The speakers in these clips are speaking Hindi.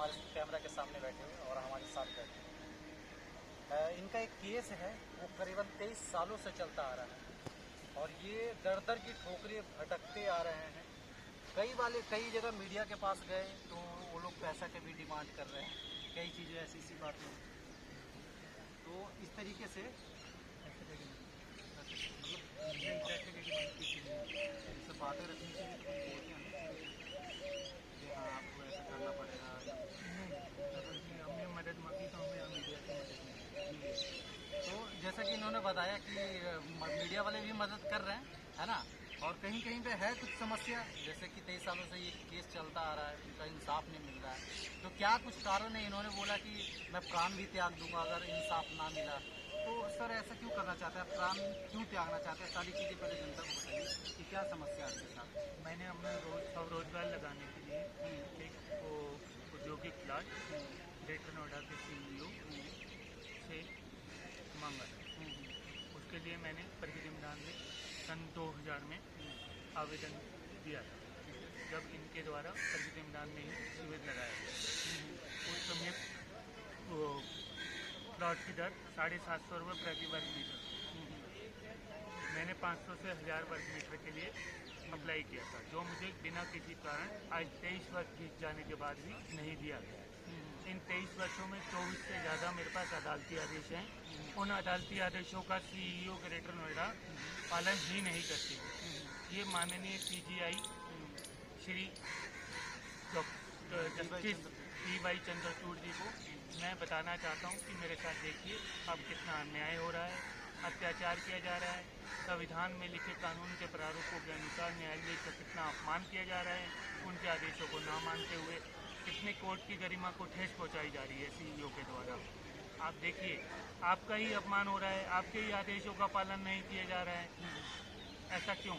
हमारे कैमरा के सामने बैठे हुए और हमारे साथ बैठे हुए। इनका एक केस है, वो करीबन 23 सालों से चलता आ रहा है और ये दर दर की ठोकरें भटकते आ रहे हैं। कई जगह मीडिया के पास गए तो वो लोग पैसा के भी डिमांड कर रहे हैं, कई चीज़ें ऐसी बातें हैं। तो इस तरीके से जैसे बातें रखनी चाहिए तो कुछ बोलते हैं कि हाँ आपको ऐसा करना पड़ेगा। हमने मदद मांगी तो हमें मीडिया की मदद मिली। तो जैसा कि इन्होंने बताया कि मीडिया वाले भी मदद कर रहे हैं, है ना, और कहीं कहीं पे है कुछ समस्या, जैसे कि 23 सालों से ये केस चलता आ रहा है, उनका इंसाफ नहीं मिल रहा है। तो क्या कुछ कारण है? इन्होंने बोला कि मैं प्राण भी त्याग दूंगा अगर इंसाफ ना मिला। तो सर ऐसा क्यों करना चाहते हैं, प्राण क्यों त्यागना चाहते हैं? सारी चीज़ें पहले जनता को बताइए कि क्या समस्या है आपके साथ। मैंने अपना स्वरोजगार लगाने के लिए एक औद्योगिक प्लाट ग्रेटर नोएडा के CEO से मांगा था। उसके लिए मैंने प्रतिनिधिमंडल में सन 2000 में आवेदन दिया था, जब इनके द्वारा प्रतिनिधिमंडल में ही शिविर लगाया गया। उस समय वो प्लॉट की दर 750 रुपये प्रति वर्ग मीटर। मैंने 500 से 1000 वर्ग मीटर के लिए अप्लाई किया था, जो मुझे बिना किसी कारण आज 23 वर्ष बीत जाने के बाद भी नहीं दिया गया। इन 23 वर्षों में 24 से ज़्यादा मेरे पास अदालती आदेश हैं। उन अदालती आदेशों का CEO ग्रेटर नोएडा पालन ही नहीं करती। ये माननीय CGI Shri justice DY Chandrachud ji को मैं बताना चाहता हूँ कि मेरे साथ देखिए अब कितना अन्याय हो रहा है, अत्याचार किया जा रहा है, संविधान में लिखे कानून के प्रारूपों के अनुसार न्यायालय का कितना अपमान किया जा रहा है, उनके आदेशों को न मानते हुए कितने कोर्ट की गरिमा को ठेस पहुंचाई जा रही है CEO के द्वारा। आप देखिए, आपका ही अपमान हो रहा है, आपके ही आदेशों का पालन नहीं किया जा रहा है। ऐसा क्यों?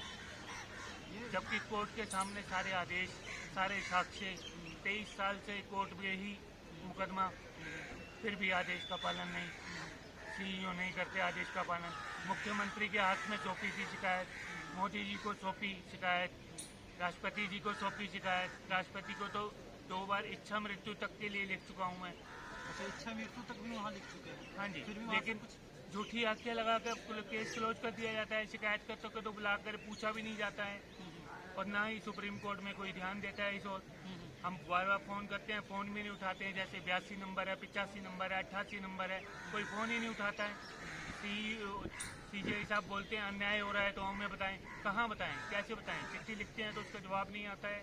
जबकि कोर्ट के सामने सारे आदेश, सारे साक्ष्य, 23 साल से कोर्ट में ही मुकदमा, फिर भी आदेश का पालन नहीं, CEO नहीं करते आदेश का पालन। मुख्यमंत्री के हाथ में सौंपी थी शिकायत, मोदी जी को सौंपी शिकायत, राष्ट्रपति जी को सौंपी शिकायत। राष्ट्रपति को तो 2 बार इच्छा मृत्यु तक के लिए लिख चुका हूँ मैं। अच्छा, इच्छा मृत्यु तक भी वहाँ लिख चुके हैं? हाँ जी, फिर भी लेकिन झूठी आख्या लगा कर केस क्लोज कर दिया जाता है। शिकायतकर्ता को तो बुलाकर पूछा भी नहीं जाता है और ना ही सुप्रीम कोर्ट में कोई ध्यान देता है इस ओर। हम बार बार फोन करते हैं, फोन भी नहीं उठाते हैं। जैसे 82 नंबर है, 85 नंबर है, 88 नंबर है, कोई फोन ही नहीं उठाता है। CGI साहब बोलते हैं अन्याय हो रहा है तो हमें बताएं। कहाँ बताएं, कैसे बताएं? चिट्ठी लिखते हैं तो उसका जवाब नहीं आता है।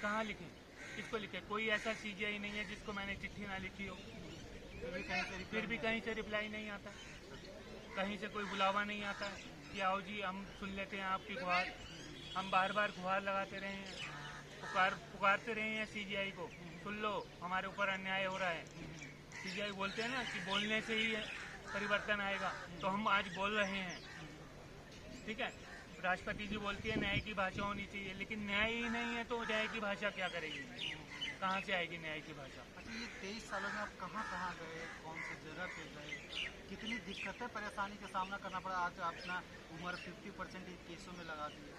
कहाँ लिखें, किसको लिखें? कोई ऐसा CGI नहीं है जिसको मैंने चिट्ठी ना लिखी हो। फिर भी कहीं से रिप्लाई नहीं आता, कहीं से कोई बुलावा नहीं आता कि आओ जी हम सुन लेते हैं आपकी गुहार। हम बार बार गुहार लगाते रहे हैं, पुकारते रहे हैं CGI को, सुन लो हमारे ऊपर अन्याय हो रहा है। CGI बोलते हैं ना कि बोलने से ही परिवर्तन आएगा, तो हम आज बोल रहे हैं। ठीक है, राष्ट्रपति जी बोलती है न्याय की भाषा होनी चाहिए, लेकिन न्याय ही नहीं है तो न्याय की भाषा क्या करेगी? कहाँ से आएगी न्याय की भाषा? अच्छा, ये 23 सालों में आप कहाँ कहाँ गए, कौन सी जगह पे गए, कितनी दिक्कतें परेशानी का सामना करना पड़ा? आज अपना उम्र 50% केसों में लगा दी है।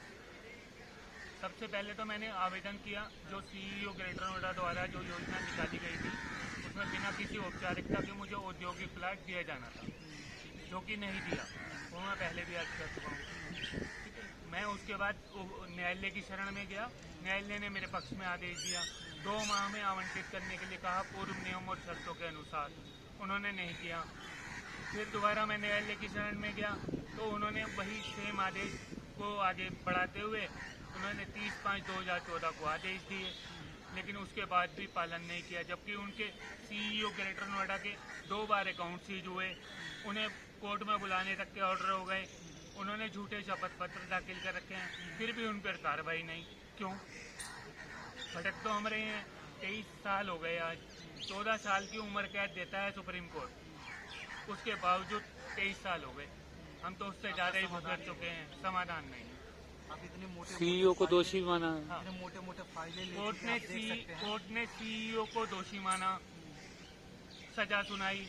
सबसे पहले तो मैंने आवेदन किया, जो CEO ग्रेटर नोएडा द्वारा जो योजना निकाली गई थी उसमें बिना किसी औपचारिकता के मुझे औद्योगिक प्लाट दिया जाना था, जो कि नहीं दिया। वो मैं पहले भी अर्ज कर चुका हूँ। मैं उसके बाद न्यायालय की शरण में गया। न्यायालय ने मेरे पक्ष में आदेश दिया, 2 माह में आवंटित करने के लिए कहा, पूर्व नियम और शर्तों के अनुसार। उन्होंने नहीं किया। फिर दोबारा मैं न्यायालय की शरण में गया तो उन्होंने वही सेम आदेश को आगे बढ़ाते हुए उन्होंने 30/5/2014 को आदेश दिए, लेकिन उसके बाद भी पालन नहीं किया। जबकि उनके CEO ग्रेटर नोएडा के 2 बार अकाउंट सीज हुए, उन्हें कोर्ट में बुलाने तक के ऑर्डर हो गए, उन्होंने झूठे शपथ पत्र दाखिल कर रखे हैं, फिर भी उन पर कार्रवाई नहीं। क्यों? भटक तो हम रहे हैं। 23 साल हो गए, आज 14 साल की उम्र कैद देता है सुप्रीम कोर्ट, उसके बावजूद 23 साल हो गए। हम तो उससे ज़्यादा ही भुगत चुके हैं, समाधान नहीं। आप इतने मोटे CEO को दोषी माना। हाँ। इतने मोटे मोटे फाइलें ले कोर्ट ने CEO को दोषी माना, सजा सुनाई,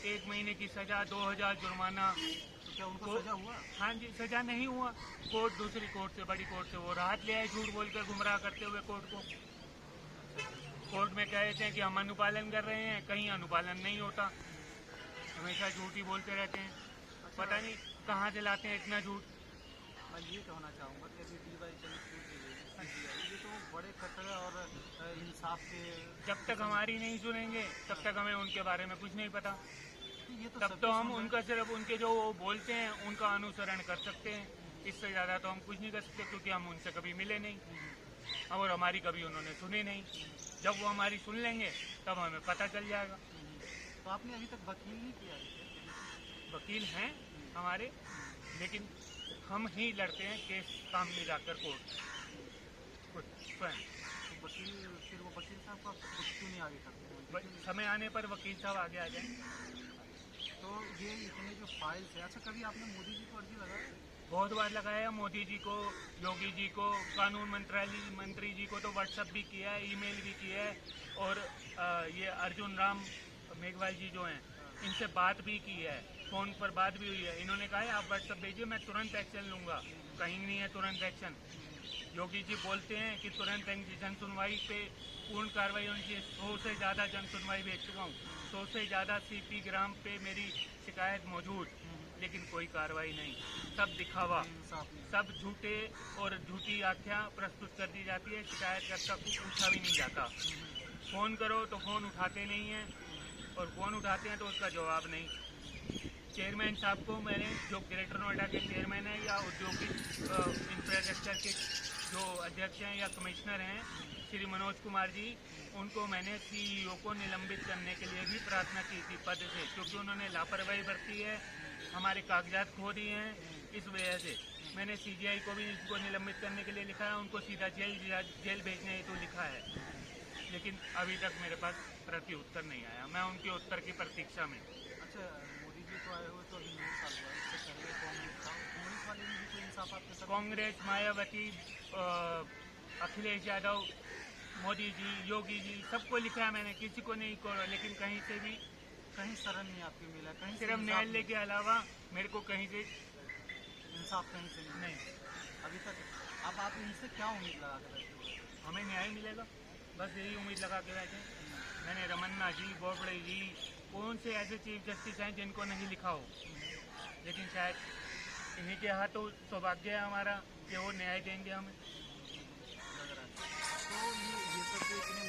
1 महीने की सजा, 2000 जुर्माना। तो क्या उनको सजा हुआ? हाँ जी, सजा नहीं हुआ। कोर्ट दूसरी कोर्ट से, बड़ी कोर्ट से वो राहत ले आए, झूठ बोलकर गुमराह करते हुए कोर्ट को। कोर्ट में कह देते हैं कि हम अनुपालन कर रहे हैं, कहीं अनुपालन नहीं होता, हमेशा झूठ ही बोलते रहते हैं। पता नहीं कहाँ से लाते हैं इतना झूठ। मैं ये कहना चाहूँगा कि अभी DY चंद्रचूड़ जी ये तो बड़े कट्टर और इंसाफ के, जब तक हमारी नहीं सुनेंगे तब तक हमें उनके बारे में कुछ नहीं पता। ये तो तब तो हम उनका सिर्फ उनके जो वो बोलते हैं उनका अनुसरण कर सकते हैं, इससे ज़्यादा तो हम कुछ नहीं कर सकते, क्योंकि हम उनसे कभी मिले नहीं और हमारी कभी उन्होंने सुनी नहीं। जब वो हमारी सुन लेंगे तब हमें पता चल जाएगा। तो आपने अभी तक वकील नहीं किया है? वकील हैं हमारे, लेकिन हम ही लड़ते हैं केस सामने जाकर कोर्ट स्वयं। तो वकील फिर वो वकील साहब का क्यों नहीं आगे करते हैं? समय आने पर वकील साहब आगे आ जाएं। तो ये इतने जो फाइल्स है, अच्छा कभी आपने मोदी जी को अर्जी लगाया? बहुत बार लगाया, मोदी जी को, योगी जी को, कानून मंत्री जी को तो व्हाट्सएप भी किया है, ईमेल भी किया है, और ये अर्जुन राम मेघवाल जी जो हैं इनसे बात भी की है, फ़ोन पर बात भी हुई है। इन्होंने कहा है आप व्हाट्सएप भेजिए, मैं तुरंत एक्शन लूँगा। कहीं नहीं है तुरंत एक्शन। योगी जी बोलते हैं कि तुरंत जन सुनवाई पे पूर्ण कार्रवाई होनी चाहिए। 100 से ज़्यादा जन सुनवाई भेज चुका हूँ, 100 से ज़्यादा CP ग्राम पे मेरी शिकायत मौजूद, लेकिन कोई कार्रवाई नहीं, सब दिखावा, सब झूठे और झूठी आख्या प्रस्तुत कर दी जाती है। शिकायतकर्ता को पूछा भी नहीं जाता। फ़ोन करो तो फ़ोन उठाते नहीं हैं, और फ़ोन उठाते हैं तो उसका जवाब नहीं। चेयरमैन साहब को मैंने, जो ग्रेटर नोएडा के चेयरमैन हैं या औद्योगिक इंफ्रास्ट्रक्चर के जो अध्यक्ष हैं या कमिश्नर हैं, श्री मनोज कुमार जी, उनको मैंने CEO को निलंबित करने के लिए भी प्रार्थना की थी पद से, क्योंकि उन्होंने लापरवाही बरती है, हमारे कागजात खो दिए हैं। इस वजह से मैंने CGI को भी इसको निलंबित करने के लिए लिखा है, उनको सीधा जेल भेजने हेतु लिखा है, लेकिन अभी तक मेरे पास प्रति उत्तर नहीं आया। मैं उनके उत्तर की प्रतीक्षा में। अच्छा, मोदी जी को आए हुए तो अभी 9 साल हुआ, इससे पहले कांग्रेस वाले भी कोई इंसाफ आपके साथ? कांग्रेस, मायावती, अखिलेश यादव, मोदी जी, योगी जी, सबको लिखा है मैंने, किसी को नहीं करो, लेकिन कहीं से भी कहीं शरण नहीं आपकी मिला, कहीं सिर्फ न्यायालय के अलावा मेरे को कहीं से इंसाफ कहीं से नहीं अभी तक। अब आप इनसे क्या उम्मीद लगा कर बैठे हो? हमें न्याय मिलेगा, बस यही उम्मीद लगा के बैठे। मैंने रमन्ना जी, बोबड़े जी, कौन से ऐसे चीफ जस्टिस हैं जिनको नहीं लिखा हो, लेकिन शायद इन्हीं के हाथों सौभाग्य है हमारा कि वो न्याय देंगे हमें। तो ये सब तो इतने,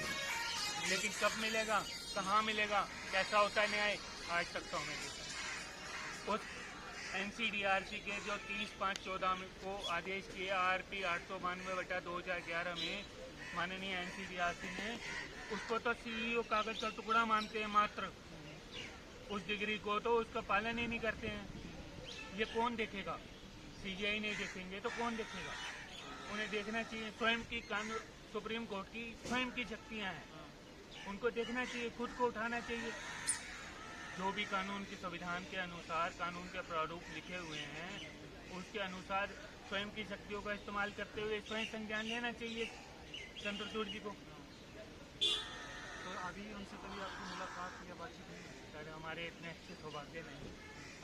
लेकिन कब मिलेगा, कहाँ मिलेगा, कैसा होता है न्याय, आज तक तो हमें देखा। उस NCDRC के जो 30/5/14 को आदेश किए RP 892/2011 में माननीय NCDRC ने, उसको तो CEO कागज का टुकड़ा मानते हैं मात्र, उस डिग्री को तो उसका पालन ही नहीं करते हैं। ये कौन देखेगा? CGI नहीं देखेंगे तो कौन देखेगा? उन्हें देखना चाहिए, स्वयं की कानून, सुप्रीम कोर्ट की स्वयं की शक्तियाँ हैं, उनको देखना चाहिए, खुद को उठाना चाहिए। जो भी कानून के संविधान के अनुसार कानून के प्रारूप लिखे हुए हैं, उसके अनुसार स्वयं की शक्तियों का इस्तेमाल करते हुए स्वयं संज्ञान लेना चाहिए चंद्रचूड़ जी को। तो अभी उनसे कभी आपकी मुलाकात या बातचीत नहीं? सर हमारे इतने अच्छे सौभाग्य नहीं,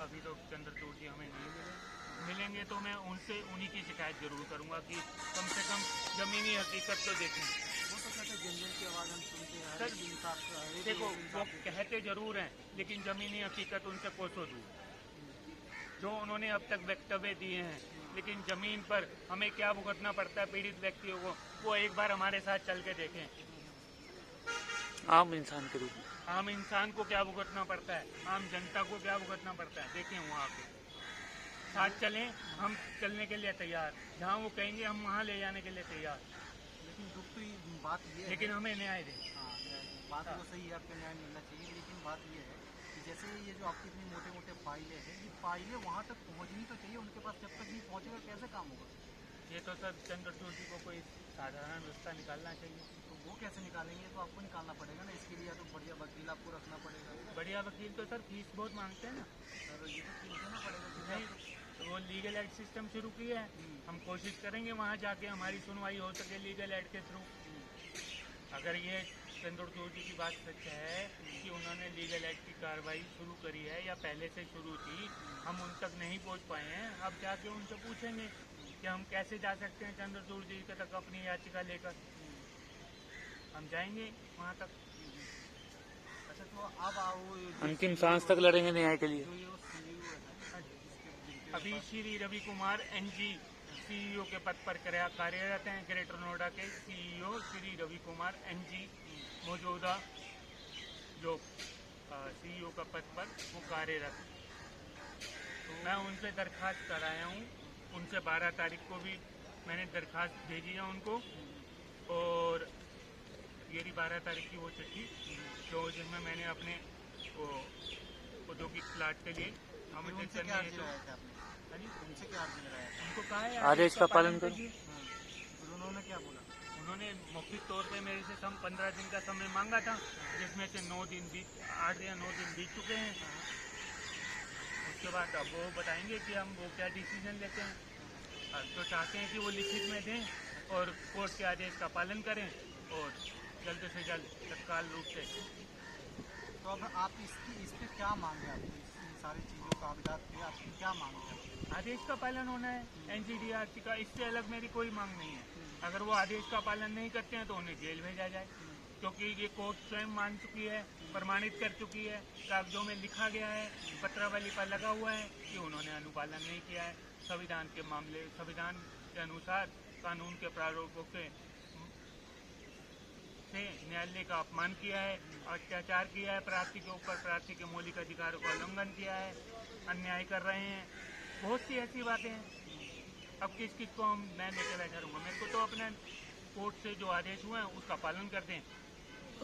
अभी तो चंद्रचूड़ जी हमें नहीं मिलेंगे तो मैं उनसे उन्हीं की शिकायत जरूर करूंगा कि कम से कम ज़मीनी हकीकत तो देखें। वो तो कहते हैं जन की आवाज़ हम सुनते हैं, सर, इंसाफ देखो वो कहते जरूर हैं, लेकिन ज़मीनी हकीकत उनसे कोसों दूर। जो उन्होंने अब तक वक्तव्य दिए हैं, लेकिन ज़मीन पर हमें क्या भुगतना पड़ता है पीड़ित व्यक्तियों को, वो एक बार हमारे साथ चल के देखें। आम इंसान के रूप में आम इंसान को क्या भुगतना पड़ता है, आम जनता को क्या भुगतना पड़ता है, देखें वहाँ पे साथ चलें। हम चलने के लिए तैयार, जहाँ वो कहेंगे हम वहाँ ले जाने के लिए तैयार, लेकिन दुख तो बात ये है, लेकिन हमें न्याय दें। हाँ बात तो सही है, आपको न्याय मिलना चाहिए, लेकिन बात ये है कि जैसे ये जो आपकी इतनी मोटे मोटे फाइलें हैं, ये फाइलें वहाँ तक पहुँचनी तो चाहिए उनके पास, जब तक नहीं पहुँचेगा कैसे काम होगा? ये तो सर चंद्रचूड़ जी को कोई साधारण रास्ता निकालना चाहिए। तो वो कैसे निकालेंगे? तो आपको निकालना पड़ेगा ना, इसके लिए या तो बढ़िया वकील आपको रखना पड़ेगा। बढ़िया वकील तो सर फीस बहुत मांगते हैं ना सर, ये तो फीस देना पड़ेगा क्योंकि नहीं, तो वो लीगल एड सिस्टम शुरू किया है, हम कोशिश करेंगे वहाँ जाके हमारी सुनवाई हो सके लीगल एड के थ्रू। अगर ये चंद्रचूड़ जी की बात सच है कि उन्होंने लीगल एड की कार्रवाई शुरू करी है या पहले से शुरू थी, हम उन तक नहीं पहुँच पाए हैं, अब जाके उनसे पूछेंगे कि हम कैसे जा सकते हैं चंद्रचूड़ जी तक अपनी याचिका लेकर। हम जाएंगे वहाँ तक। अच्छा, तो अब आओ अंतिम सांस तक लड़ेंगे न्याय के लिए। जो ये सीईओ है जिनके अभी श्री रवि कुमार एनजी सीईओ के पद पर कार्यरत हैं। ग्रेटर नोएडा के सीईओ श्री रवि कुमार एनजी मौजूदा जो सीईओ का पद पर वो कार्यरत हैं। तो मैं उनसे दरखास्त कराया हूँ। उनसे 12 तारीख को भी मैंने दरखास्त भेजी है उनको, और ये 12 तारीख की वो चिट्ठी जो जिसमें मैंने अपने वो औद्योगिक प्लाट के लिए उनसे आमंत्रित क्या करने अर्जी हेतु लगाया था आपने? हाँ जी, उनसे क्या अर्जी लगाया था? उनको कहा है आदेश का पालन करो। कीजिए। फिर उन्होंने क्या बोला? उन्होंने मौखिक तौर पे मेरे से 15 दिन का समय मांगा था, जिसमें से 8 या 9 दिन बीत चुके हैं। उसके बाद अब वो बताएंगे कि हम वो क्या डिसीजन लेते हैं। तो चाहते हैं कि वो लिखित में दें और कोर्ट के आदेश का पालन करें, और जल्द से जल्द तत्काल रूप से। तो अब आप इस पे क्या मांग है? आपको इन सारी चीज़ों कागजात पे आपकी क्या मांग है? आदेश का पालन होना है एनसीडीआरसी का, इससे अलग मेरी कोई मांग नहीं है। अगर वो आदेश का पालन नहीं करते हैं तो उन्हें जेल भेजा जाए, क्योंकि ये कोर्ट स्वयं मान चुकी है, प्रमाणित कर चुकी है, कागजों में लिखा गया है, पत्रावली पर लगा हुआ है कि उन्होंने अनुपालन नहीं किया है। संविधान के मामले, संविधान के अनुसार कानून के प्रारूपों से न्यायालय का अपमान किया है, अत्याचार किया है, प्रार्थी के ऊपर, प्रार्थी के मौलिक अधिकारों का उल्लंघन किया है, अन्याय कर रहे हैं। बहुत सी ऐसी बातें हैं। अब किस किस को मैं लेके बैठा रहूँगा? मेरे को तो अपने कोर्ट से जो आदेश हुए हैं उसका पालन कर दें।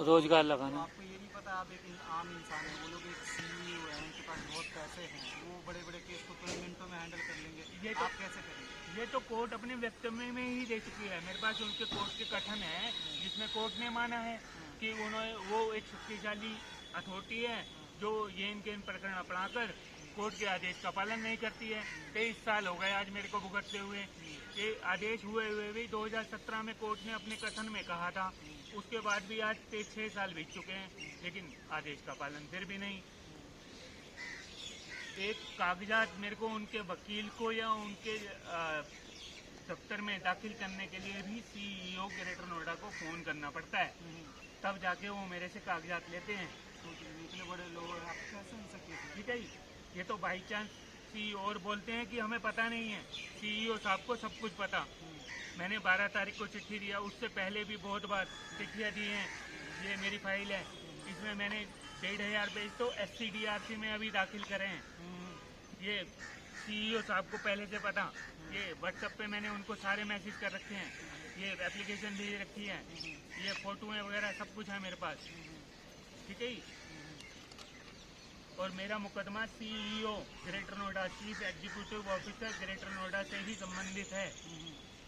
रोजगार तो लगाना। आपको ये नहीं पता, आप एक आम इंसान हैं, वो लोग एक सीईओ हैं, उनके पास बहुत पैसे हैं, वो बड़े बड़े केस को तो मिनटों में हैंडल कर लेंगे। ये तो- आप कैसे करेंगे? ये तो कोर्ट अपने वक्तव्य में ही दे चुकी है। मेरे पास उनके कोर्ट के कथन है, जिसमें कोर्ट ने माना है कि उन्होंने वो एक शक्तिशाली अथॉरिटी है जो ये इनके प्रकरण अपनाकर कोर्ट के आदेश का पालन नहीं करती है। 23 साल हो गए आज मेरे को भुगतते हुए। ये आदेश हुए भी 2017 में कोर्ट ने अपने कथन में कहा था। उसके बाद भी आज 6 साल बीत चुके हैं, लेकिन आदेश का पालन फिर भी नहीं। एक कागजात मेरे को उनके वकील को या उनके दफ्तर में दाखिल करने के लिए भी सीईओ ग्रेटर नोएडा को फोन करना पड़ता है, तब जाके वो मेरे से कागजात लेते हैं। तो इतने बड़े लोग हैं, आप कैसे उनसे केस? ठीक है जी, ये तो बाई चांस सीईओ और बोलते हैं कि हमें पता नहीं है। सीईओ साहब को सब कुछ पता। मैंने 12 तारीख को चिट्ठी दिया, उससे पहले भी बहुत बार चिट्ठियाँ दी हैं। ये मेरी फाइल है, इसमें मैंने 1,500 पेज तो SCDRC में अभी दाखिल करे हैं। ये सीईओ साहब को पहले से पता। ये व्हाट्सएप पे मैंने उनको सारे मैसेज कर रखे हैं, ये एप्लीकेशन भेज रखी है, ये फोटोएं वगैरह सब कुछ है मेरे पास। ठीक है जी। और मेरा मुकदमा CEO greater Noida, chief executive officer greater Noida से ही संबंधित है,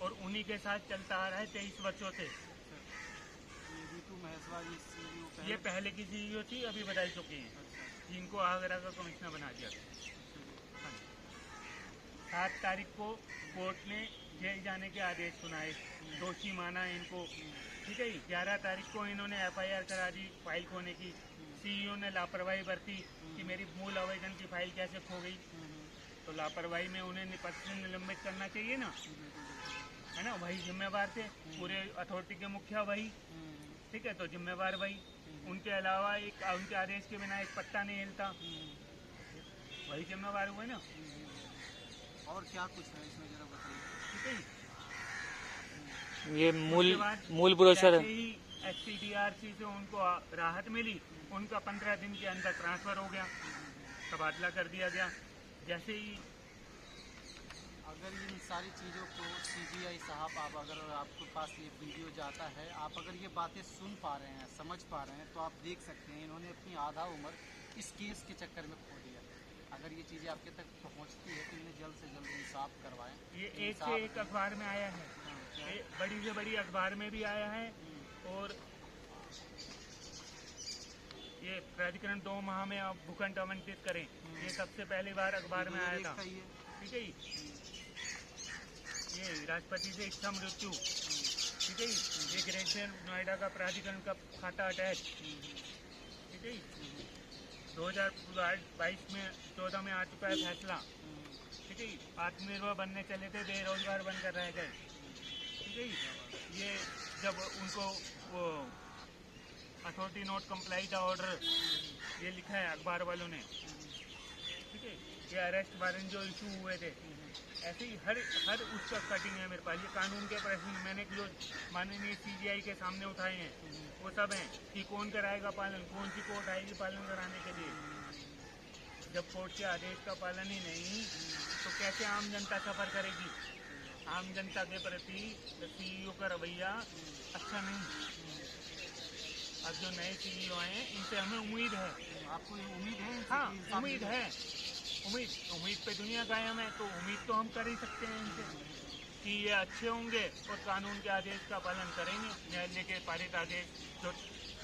और उन्हीं के साथ चलता आ रहा है 23 वर्षों से। ऋतु महेश्वरी सीईओ ये पहले की सीईओ थी, अभी बदल चुकी हैं, जिनको आगरा का कमिश्नर बना दिया था। 7 तारीख को कोर्ट ने जेल जाने के आदेश सुनाए, दोषी माना इनको। ठीक है जी। 11 तारीख को इन्होंने FIR करा दी फाइल खोने की। सीईओ ने लापरवाही बरती कि मेरी मूल आवेदन की फाइल कैसे खो गई। तो लापरवाही में उन्हें पद से निलंबित करना चाहिए ना, है ना? वही जिम्मेवार थे, पूरे अथॉरिटी के मुखिया वही। ठीक है, तो जिम्मेवार वही। उनके अलावा एक उनके आदेश के बिना एक पत्ता नहीं हिलता, वही जिम्मेवार हुए ना। और क्या कुछ है इसमें, जरा बताइए। ठीक है जी। ये उसके बाद मूल ब्रोशर जैसे है। ही SCDRC से उनको राहत मिली, उनका 15 दिन के अंदर ट्रांसफर हो गया, तबादला कर दिया गया। जैसे ही अगर इन सारी चीज़ों को CBI साहब, आप अगर आपके पास ये वीडियो जाता है, आप अगर ये बातें सुन पा रहे हैं, समझ पा रहे हैं, तो आप देख सकते हैं इन्होंने अपनी आधा उम्र इस केस के चक्कर में खो दिया। अगर ये चीज़ें आपके तक पहुंचती है तो इन्हें जल्द से जल्द इंसाफ करवाएं। ये एक से एक अखबार में आया है, बड़ी से बड़ी अखबार में भी आया है, और ये प्राधिकरण 2 माह में आप भूखंड आवंटित करें, ये सबसे पहली बार अखबार में आया था। ठीक है जी। ये राष्ट्रपति से इच्छा मृत्यु। ठीक है जी। ये ग्रेटर नोएडा का प्राधिकरण का खाता अटैच। ठीक है जी। 2022 में 14 में आ चुका है फैसला। ठीक है जी। आत्मनिर्भर बनने चले थे, बेरोजगार बनकर रह गए। ठीक है जी। ये जब उनको वो authority note comply the order, ये लिखा है अखबार वालों ने, ठीक है। ये अरेस्ट वारंट जो इशू हुए थे, ऐसे ही हर उसका कटिंग है मेरे पास। ये कानून के प्रश्न मैंने जो माननीय CBI के सामने उठाए हैं वो सब हैं कि कौन कराएगा पालन, कौन सी कोर्ट आएगी पालन कराने के लिए। जब कोर्ट के आदेश का पालन ही नहीं तो कैसे आम जनता सफर करेगी। आम जनता के प्रति CEO का रवैया अच्छा नहीं। अब जो नए CEO आए हैं इनसे हमें उम्मीद है। आपको ये उम्मीद है इनसे हाँ, कि इंसाफ उम्मीद मिलेगा? है। उम्मीद पे दुनिया कायम है, तो उम्मीद तो हम कर ही सकते हैं इनसे कि ये अच्छे होंगे और कानून के आदेश का पालन करेंगे। न्यायालय के पारित आदेश जो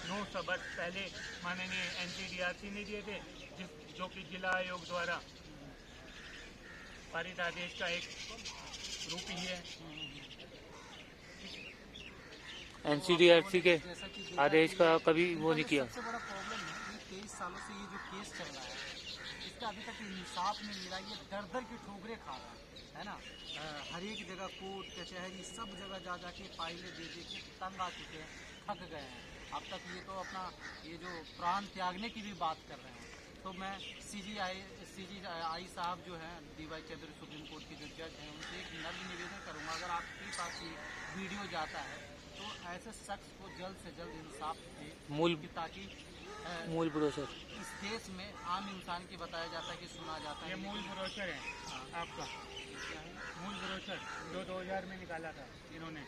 9 वर्ष पहले माननीय NCDRC ने दिए थे, जो कि जिला आयोग द्वारा पारित आदेश का एक रूप ही है। NCDRC के जैसा कि आदेश का कभी वो नहीं किया। सबसे बड़ा प्रॉब्लम है ये 23 सालों से ये जो केस चल रहा है इसका अभी तक इंसाफ नहीं मिला। ये दर दर की ठोकरें खा रहा है ना। हर एक जगह कोर्ट कचहरी सब जगह जा जाके फाइलें दे दे के तंग आ चुके हैं, थक गए हैं। अब तक ये तो अपना ये जो प्राण त्यागने की भी बात कर रहे हैं। तो मैं CGI साहब जो हैं DY चौधरी सुप्रीम कोर्ट के जो जज हैं उनसे एक नम्र निवेदन करूँगा, अगर आपके पास ये वीडियो जाता है तो ऐसे शख्स को जल्द से जल्द इंसाफ दे ताकि मूल ब्रोशर इस देश में आम इंसान की बताया जाता है कि सुना जाता है। ये मूल ब्रोशर है आपका, मूल ब्रोशर जो 2000 में निकाला था इन्होंने।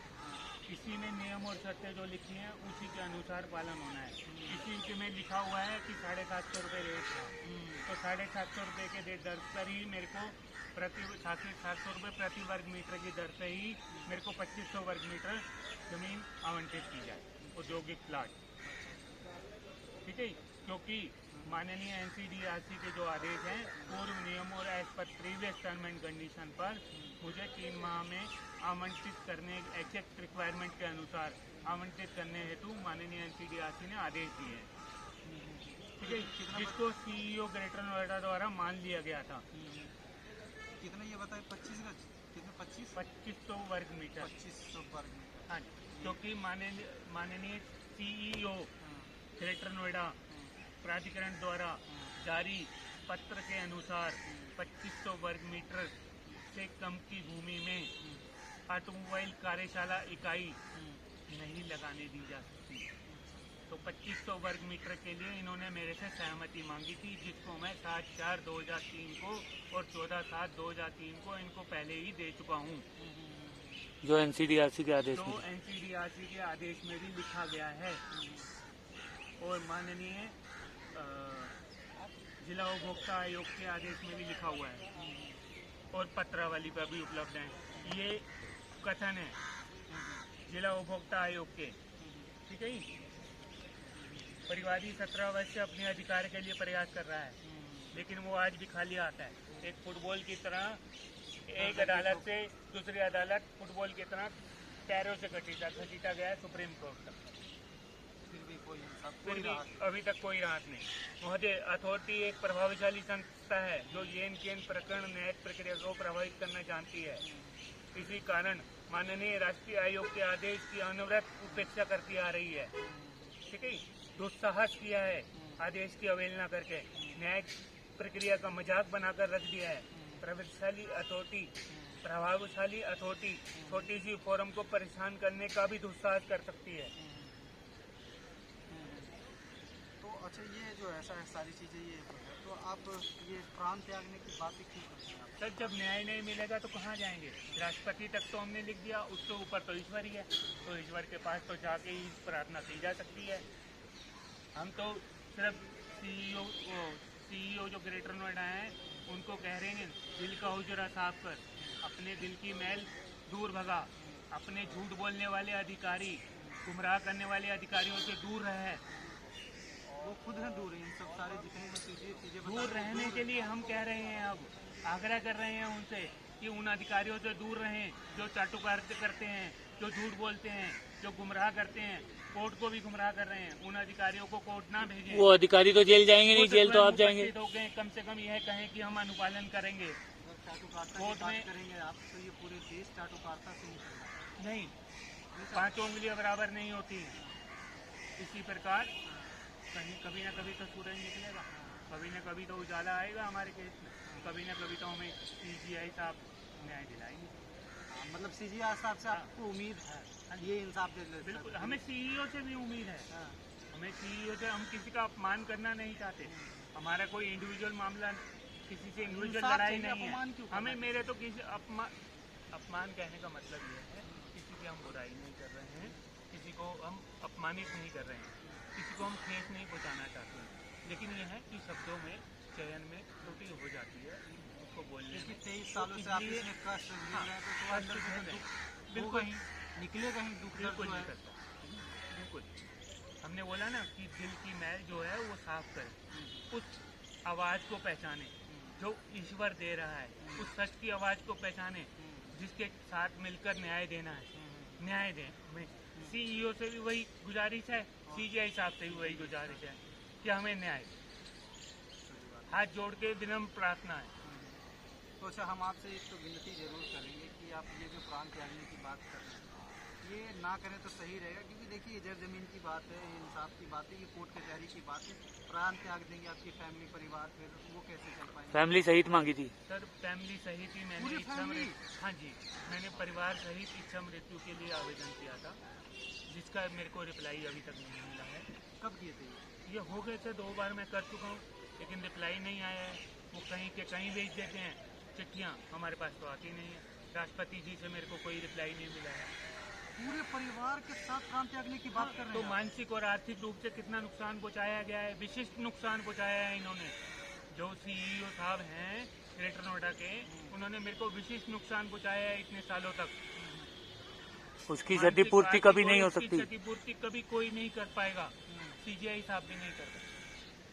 इसी में नियम और शर्तें जो लिखी हैं उसी के अनुसार पालन होना है। इसी में लिखा हुआ है कि 750 रुपये रेट था, तो 750 रुपये के दर पर ही मेरे को प्रति 700 रुपये प्रति वर्ग मीटर की दर से ही मेरे को 2500 वर्ग मीटर जमीन आवंटित की जाए, औद्योगिक प्लाट, ठीक है। क्योंकि माननीय NCDRC के जो आदेश हैं पूर्व नियम और as per previous term and condition पर मुझे 3 माह में आवंटित करने एक्ट रिक्वायरमेंट के अनुसार आवंटित करने हेतु माननीय NCDRC ने आदेश दिए हैं, ठीक है। जिसको CEO ग्रेटर नोएडा द्वारा मान लिया गया था। कितना ये बताए 25 गज कितने 2500 वर्ग मीटर 2500 वर्ग मीटर। हाँ, क्योंकि माननीय CEO ग्रेटर नोएडा प्राधिकरण द्वारा जारी पत्र के अनुसार 2500 वर्ग मीटर से कम की भूमि में ऑटोमोबाइल कार्यशाला इकाई नहीं लगाने दी जा सकती। तो 2500 वर्ग मीटर के लिए इन्होंने मेरे से सहमति मांगी थी, जिसको मैं 7/4/2003 को और 14/7/2003 को इनको पहले ही दे चुका हूँ, जो NCDRC के आदेश में। तो NCDRC के आदेश में भी लिखा गया है और माननीय जिला उपभोक्ता आयोग के आदेश में भी लिखा हुआ है और पत्रावली पर भी उपलब्ध है। ये कथन है जिला उपभोक्ता आयोग के, ठीक है। परिवादी 17 वर्ष से अपने अधिकार के लिए प्रयास कर रहा है, लेकिन वो आज भी खाली आता है। एक फुटबॉल की तरह एक अदालत से दूसरी अदालत फुटबॉल की तरह पैरों से घसीटा गया है सुप्रीम कोर्ट तक, फिर भी कोई इंसाफ फिर भी अभी तक कोई राहत नहीं। महोदय, अथॉरिटी एक प्रभावशाली संस्था है जो येन केन प्रकरण न्यायिक प्रक्रिया को प्रभावित करना जानती है। इसी कारण माननीय राष्ट्रीय आयोग के आदेश की अनवरत उपेक्षा करती आ रही है, ठीक है। दुस्साहस किया है, आदेश की अवहेलना करके न्यायिक प्रक्रिया का मजाक बनाकर रख दिया है। प्रभावशाली अथॉरिटी छोटी सी फोरम को परेशान करने का भी दुस्साहस कर सकती है। तो अच्छा, ये जो ऐसा है सारी चीज़ें ये तो आप ये प्राण त्यागने की बातें क्यों करते हैं? सर, जब न्याय नहीं मिलेगा तो कहाँ जाएंगे? राष्ट्रपति तक तो हमने लिख दिया, उसके ऊपर तो ईश्वर ही है, तो ईश्वर के पास तो जाके ही प्रार्थना की जा सकती है। हम तो सिर्फ CEO जो ग्रेटर नोएडा हैं उनको कह रहे हैं दिल का हुजरा साफ कर, अपने दिल की मैल दूर भगा, अपने झूठ बोलने वाले अधिकारी, गुमराह करने वाले अधिकारियों से दूर रहे। वो खुद हैं दूर, इन सब सारे जितने भी चीज़ें दूर रहने के लिए हम कह रहे हैं, अब आग्रह कर रहे हैं उनसे कि उन अधिकारियों से दूर रहें जो चाटुकारिता करते हैं, जो झूठ बोलते हैं, जो गुमराह करते हैं, कोर्ट को भी गुमराह कर रहे हैं। उन अधिकारियों को कोर्ट ना भेजें। वो अधिकारी तो जेल जाएंगे नहीं, जेल तो आप जाएंगे। कम से कम यह कहें कि हम अनुपालन करेंगे। चाटुकारिता कोर्ट की बात में करेंगे आप तो ये पूरे देश चाटुकारिता से नहीं चल रहा है। नहीं, 5 उंगलियां बराबर नहीं होती। इसी प्रकार कहीं कभी ना कभी तो सूरज निकलेगा, कभी ना कभी तो उजाला आएगा हमारे केस में, कभी ना कभी तो हमें सीजीआई साहब न्याय दिलाएंगे। मतलब सीजीआई साहब से आपको उम्मीद है, ये इंसाफ दे ले बिल्कुल, हमें सीईओ से भी उम्मीद है। हमें सीईओ से, हम किसी का अपमान करना नहीं चाहते। हमारा कोई इंडिविजुअल मामला, किसी से इंडिविजुअल इंसाफ लड़ाई चाहिए, नहीं अपमान है। क्यों करना हमें है? मेरे तो किसी अपमान कहने का मतलब ये है, किसी की हम बुराई नहीं कर रहे हैं, किसी को हम अपमानित नहीं कर रहे हैं, किसी को हम ठेस नहीं पहुंचाना चाहते हैं। लेकिन ये है कि शब्दों में, चयन में त्रुटि हो जाती है, उसको बोलने में। 23 सालों से आप इसलिए- इसमें कष्ट झेल रहे हैं, तो कष्ट अंदर से झेल तो रहे दुख हैं। होगा बिल्कुल ही, निकलेगा ही दुख दर्द बिल्कुल जो है। निकलता है। बिल्कुल, हमने बोला ना कि दिल की मैल जो है वो साफ करे, उस आवाज़ को पहचाने जो ईश्वर दे रहा है, उस सच की आवाज़ को पहचाने जिसके साथ मिलकर न्याय देना है, न्याय दें हमें। सीईओ से भी वही गुजारिश है, सीजीआई साहब से भी वही गुजारिश है कि हमें न्याय दें। हाथ जोड़ के विनम्र प्रार्थना है। तो अच्छा, हम आपसे एक तो विनती जरूर करेंगे कि आप ये जो प्राण त्यागने की बात कर रहे हैं, ये ना करें तो सही रहेगा, क्योंकि देखिए जड़ जमीन की बात है, ये इंसाफ की बात है, ये कोर्ट कचहरी की बात है। प्राण त्याग देंगे आपकी फैमिली, परिवार, फिर वो कैसे चल पाएंगे? फैमिली सहित मांगी थी। सर फैमिली सहित ही मैंने पूरी इच्छा फैमिली? मृत्यु, हाँ जी, मैंने परिवार सहित इच्छा मृत्यु के लिए आवेदन किया था, जिसका मेरे को रिप्लाई अभी तक नहीं मिला है। कब किए थे ये हो गए थे 2 बार मैं कर चुका हूँ, लेकिन रिप्लाई नहीं आया है। वो कहीं के कहीं भेज देते हैं चिट्ठियाँ, हमारे पास तो आती नहीं है। राष्ट्रपति जी से मेरे को कोई रिप्लाई नहीं मिला है। पूरे परिवार के साथ प्राण त्यागने की बात कर रहे तो हैं आप? मानसिक और आर्थिक रूप से कितना नुकसान पहुंचाया गया है, विशिष्ट नुकसान पहुंचाया है इन्होंने। जो सीईओ साहब हैं ग्रेटर नोएडा के, उन्होंने मेरे को विशिष्ट नुकसान पहुंचाया है इतने सालों तक। उसकी मानसिक, क्षतिपूर्ति आर्थिक कभी और नहीं हो इसकी सकती। क्षतिपूर्ति कभी कोई नहीं कर पाएगा, सीजीआई साहब भी नहीं कर पाएगा।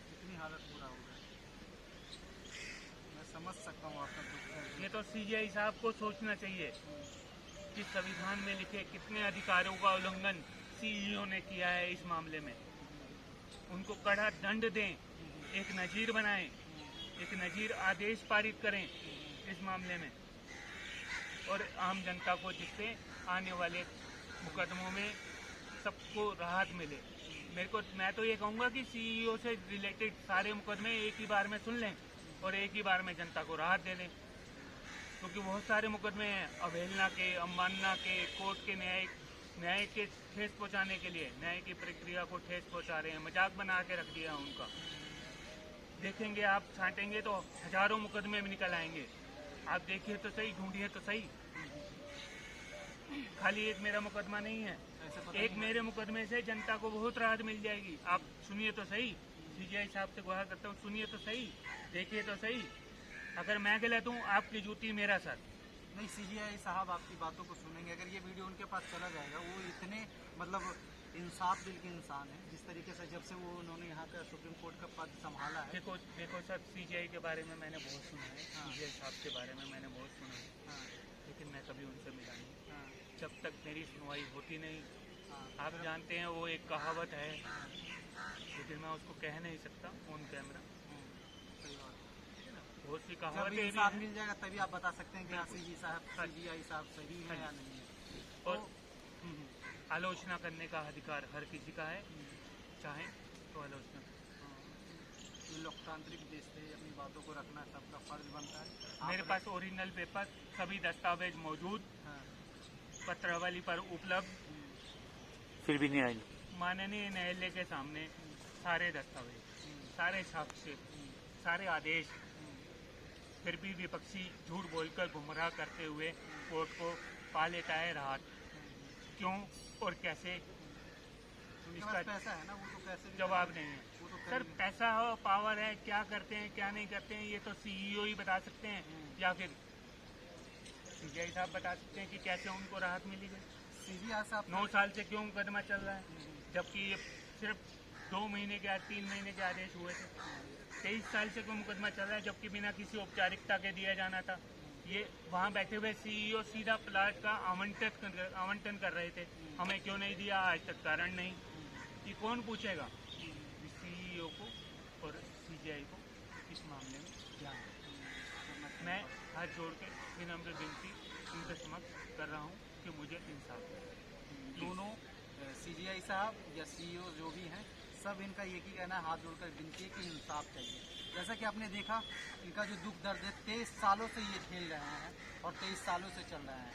कितनी हालत बुरा हो गया, मैं समझ सकता हूँ आपका दुख। ये तो सीजीआई साहब को सोचना चाहिए कि संविधान में लिखे कितने अधिकारों का उल्लंघन सीईओ ने किया है इस मामले में। उनको कड़ा दंड दें, एक नजीर बनाएं, एक नजीर आदेश पारित करें इस मामले में, और आम जनता को जिससे आने वाले मुकदमों में सबको राहत मिले। मैं तो ये कहूँगा कि सीईओ से रिलेटेड सारे मुकदमे एक ही बार में सुन लें और एक ही बार में जनता को राहत दे दें, क्योंकि बहुत सारे मुकदमे हैं अवहेलना के, अवमानना के, कोर्ट के न्याय के ठेस पहुंचाने के लिए, न्याय की प्रक्रिया को ठेस पहुंचा रहे हैं, मजाक बना के रख दिया उनका। देखेंगे आप, छांटेंगे तो हजारों मुकदमे में निकल आएंगे। आप देखिए तो सही, ढूंढिए तो सही। खाली एक मेरा मुकदमा नहीं है, एक मेरे मुकदमे से जनता को बहुत राहत मिल जाएगी। आप सुनिए तो सही, सीजीआई साहब से गुहार करता हूँ, सुनिए तो सही, देखिए तो सही। अगर मैं गलत हूँ, आपकी जूती मेरा सर। नहीं, सीजीआई साहब आपकी बातों को सुनेंगे। अगर ये वीडियो उनके पास चला जाएगा, वो इतने मतलब इंसाफ दिल के इंसान हैं, जिस तरीके से जब से वो उन्होंने यहाँ का सुप्रीम कोर्ट का पद संभाला है। देखो सर, सीजीआई के बारे में मैंने बहुत सुना है, सीजीआई साहब के बारे में मैंने बहुत सुना है, हाँ, लेकिन मैं कभी उनसे मिला नहीं। हाँ, जब तक मेरी सुनवाई होती नहीं, हाँ, आप जानते हैं वो एक कहावत है, लेकिन मैं उसको कह नहीं सकता ऑन कैमरा। सही बात है। बहुत सी जब कहावतें भी इंसाफ हैं। मिल जाएगा तभी आप बता सकते हैं कि हाँ सीजीआई साहब सही है या नहीं है। और तो, आलोचना करने का अधिकार हर किसी का है, चाहे तो आलोचना करें। ये लोकतांत्रिक देश से अपनी बातों को रखना सबका फर्ज बनता है। मेरे पास ओरिजिनल पेपर, सभी दस्तावेज मौजूद, हाँ, पत्रावली पर उपलब्ध, फिर भी नहीं आई। माननीय न्यायालय के सामने सारे दस्तावेज, सारे साक्ष्य, सारे आदेश, फिर भी विपक्षी झूठ बोलकर गुमराह करते हुए कोर्ट को पा लेता है राहत। क्यों और कैसे, उनके इसका पास पैसा है ना, वो तो पैसे भी जवाब नहीं है। वो तो सर करेंगे। पैसा हो, पावर है, क्या करते हैं क्या नहीं करते हैं ये तो सीईओ ही बता सकते हैं, या फिर सीजीआई साहब बता सकते हैं कि कैसे उनको राहत मिली है। सीजीआई साहब 9 साल से क्यों मुकदमा चल रहा है, जबकि ये सिर्फ 2 महीने के 3 महीने के आदेश हुए थे। 23 साल से क्यों मुकदमा चल रहा है, जबकि बिना किसी औपचारिकता के दिया जाना था। ये वहाँ बैठे हुए सीईओ सीधा प्लाट का आवंटन कर रहे थे, हमें क्यों नहीं दिया आज तक कारण नहीं। ये कौन पूछेगा, सीईओ को और सीजीआई को इस मामले में ध्यान दें। मैं हाथ जोड़ के विनम्र विनती उनके समक्ष कर रहा हूँ कि मुझे इंसाफ दें। दोनों सीजीआई साहब या सीईओ जो भी हैं, सब इनका एक ही कहना है, हाथ जोड़कर विनती है कि इंसाफ चाहिए। जैसा कि आपने देखा, इनका जो दुख दर्द है, 23 सालों से ये झेल रहे हैं और 23 सालों से चल रहे हैं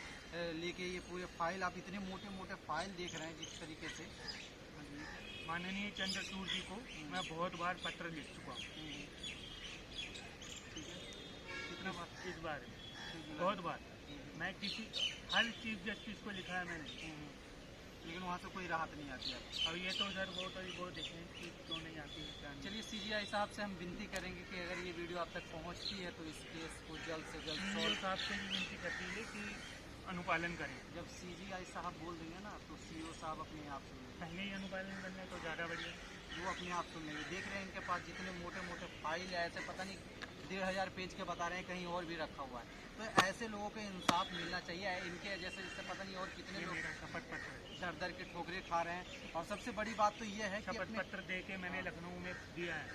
लेके ये पूरे फाइल, आप इतने मोटे मोटे फाइल देख रहे हैं जिस तरीके से। माननीय चंद्रचूड़ जी को मैं बहुत बार पत्र लिख चुका हूँ, ठीक है, कितना बात इस बारे में बहुत बार मैं किसी हर चीफ जस्टिस को लिखा है मैंने, लेकिन वहाँ से कोई राहत नहीं आती है। अब ये तो सर वो देखें कि क्यों नहीं आती है, क्या नहीं। चलिए सीजीआई साहब से हम विनती करेंगे कि अगर ये वीडियो आप तक पहुँचती है तो इस केस को जल्द से जल्द सीईओ सॉल्व। साहब से भी विनती करती है कि अनुपालन करें। जब सीजीआई साहब बोल देंगे ना तो सीईओ साहब अपने आप सुन लेंगे, पहले ही अनुपालन करना है तो ज़्यादा बढ़िया। वो अपने आप सुन लेंगे। देख रहे हैं इनके पास जितने मोटे मोटे फाइल है, ऐसे पता नहीं 1500 पेज के बता रहे हैं, कहीं और भी रखा हुआ है। तो ऐसे लोगों को इंसाफ मिलना चाहिए। इनके जैसे जैसे पता नहीं और कितने ये लोग मेरा शपथ पत्र है। दर दर के ठोकरे खा रहे हैं। और सबसे बड़ी बात तो ये है कि शपथ अपने पत्र दे के मैंने लखनऊ में दिया है।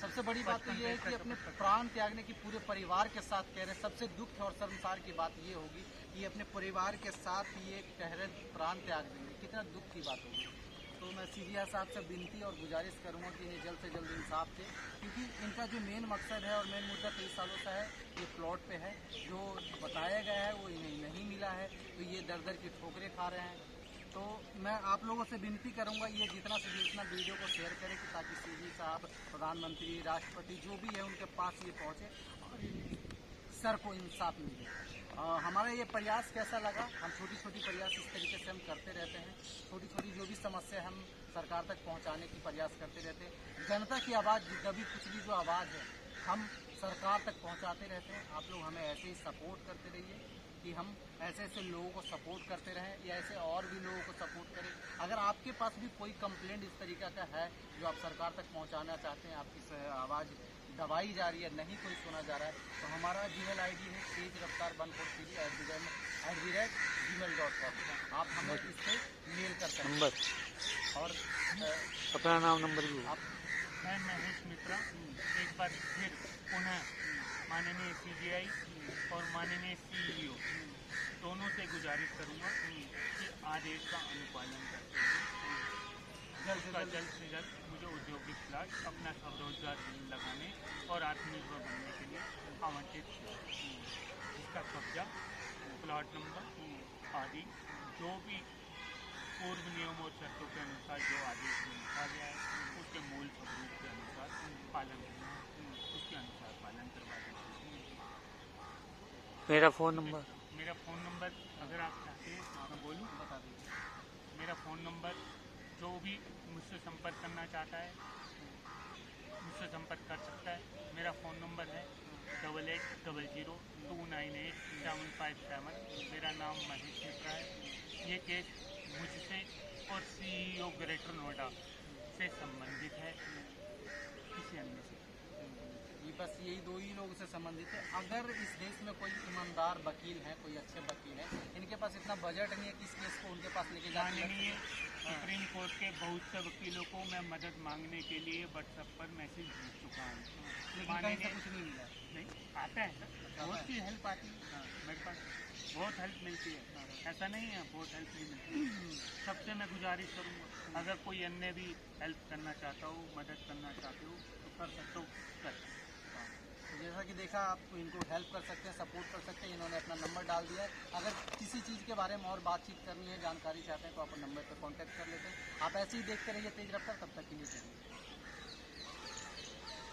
सबसे बड़ी बात तो ये है कि अपने प्राण त्यागने की पूरे परिवार के साथ कह रहे हैं। सबसे दुख और शर्मसार की बात ये होगी कि अपने परिवार के साथ ये कह रहे प्राण त्याग देंगे, कितना दुख की बात होगी। तो मैं सीजीआई साहब से विनती और गुजारिश करूंगा कि इन्हें जल्द से जल्द इंसाफ दे, क्योंकि इनका जो मेन मकसद है और मेन मुद्दा 23 सालों से है, ये प्लॉट पे है। जो बताया गया है वो इन्हें नहीं मिला है, तो ये दर दर की ठोकरें खा रहे हैं। तो मैं आप लोगों से विनती करूंगा ये जितना से जितना वीडियो को शेयर करें कि ताकि सीजी साहब, प्रधानमंत्री, राष्ट्रपति जो भी है उनके पास ये पहुंचे और सर को इंसाफ मिले। हमारा ये प्रयास कैसा लगा? हम छोटी छोटी प्रयास इस तरीके से हम करते रहते हैं। छोटी छोटी जो भी समस्या हम सरकार तक पहुंचाने की प्रयास करते रहते हैं। जनता की आवाज़, दबी कुचली जो आवाज़ है, हम सरकार तक पहुंचाते रहते हैं। आप लोग हमें ऐसे ही सपोर्ट करते रहिए कि हम ऐसे ऐसे लोगों को सपोर्ट करते रहें या ऐसे और भी लोगों को सपोर्ट करें। अगर आपके पास भी कोई कंप्लेंट इस तरीके का है जो आप सरकार तक पहुंचाना चाहते हैं, आपकी आवाज़ दबाई जा रही है, नहीं कोई सुना जा रहा है, तो हमारा जीमेल आईडी है tejraftar143@gmail.com। आप हमें इस पर मेल कर सकते नंबर हैं। और अपना नाम नंबर भी आप मैं महेश मित्रा एक बार फिर पुनः माननीय सीजीआई और माननीय सीईओ दोनों से गुजारिश करूंगा कि आदेश का अनुपालन करते हुए जल्द से जल्द मुझे औद्योगिक प्लाट अपना स्वरोजगार लगाने और आत्मनिर्भर बनने के लिए आवंटित किया। इसका कब्जा, प्लाट नंबर आदि जो भी पूर्व नियमों और शर्तों के अनुसार जो आदेश में लिखा गया है उसके मूल स्वरूप के अनुसार पालन करना है, उसके अनुसार पालन करवा दें। मेरा फ़ोन नंबर मेरा फ़ोन नंबर अगर आप चाहते हैं मैं बोलूँ, बता दीजिए। मेरा फ़ोन नंबर जो भी मुझसे संपर्क करना चाहता है मुझसे संपर्क कर सकता है। मेरा फ़ोन नंबर है 8800298757। मेरा नाम महेश मित्रा है। ये केस मुझसे और सीईओ ग्रेटर नोएडा से संबंधित है, किसी अन्य से। ये बस यही दो ही लोगों से संबंधित है। अगर इस देश में कोई ईमानदार वकील है, कोई अच्छे वकील हैं, इनके पास इतना बजट नहीं है कि इस केस को उनके पास लेके जाने माननीय सुप्रीम कोर्ट के बहुत से वकीलों को मैं मदद मांगने के लिए व्हाट्सएप पर मैसेज भेज चुका हूँ। लेकिन कहीं से कुछ नहीं मिला। नहीं आता है सर, बहुत सी हेल्प आती है मेरे पास, बहुत हेल्प मिलती है, ऐसा नहीं है बहुत हेल्प नहीं मिलती। सबसे मैं गुजारिश करूँगा अगर कोई अन्य भी हेल्प करना चाहता हो, मदद करना चाहते हो तो कर सकते हो, कर सकते हो। तो जैसा कि देखा, आप इनको हेल्प कर सकते हैं, सपोर्ट कर सकते हैं। इन्होंने अपना नंबर डाल दिया है। अगर किसी चीज़ के बारे में और बातचीत करनी है, जानकारी चाहते हैं तो आप नंबर पर कांटेक्ट कर लेते हैं। आप ऐसे ही देखते रहिए तेज रफ्तार। तब तक के लिए चलिए।